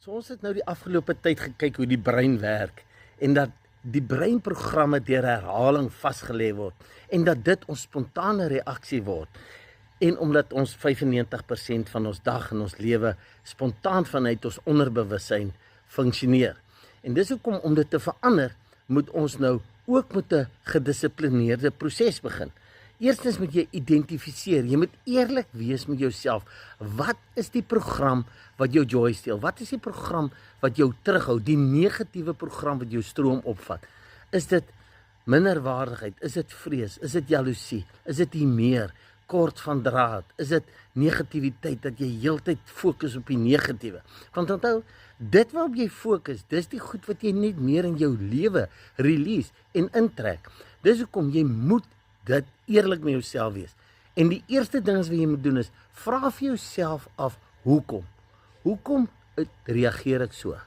So ons het nou die afgelope tyd gekyk hoe die brein werk en dat die breinprogramme deur herhaling vasgelê word en dat dit ons spontane reaksie word. En omdat ons 95% van ons dag en ons lewe spontaan vanuit ons onderbewussyn funksioneer. En dis hoekom om dit te verander, moet ons nou ook met 'n gedissiplineerde proses begin. Eerstens moet jy identifiseer, jy moet eerlik wees met jouself. Wat is die program wat jou joy steel? Wat is die program wat jou terughou? Die negatiewe program wat jou stroom opvat. Is dit minderwaardigheid? Is dit vrees? Is dit jaloesie? Is dit meer? Kort van draad? Is dit negativiteit dat jy heeltyd fokus op die negatiewe? Want onthou, dit waarop jy fokus, dis die goed wat jy net meer in jou lewe release en intrek. Dis hoekom jy moet dit eerlik met jouself wees. En die eerste ding wat jy moet doen is, vra vir jouself af, hoekom? Hoekom reageer ek so?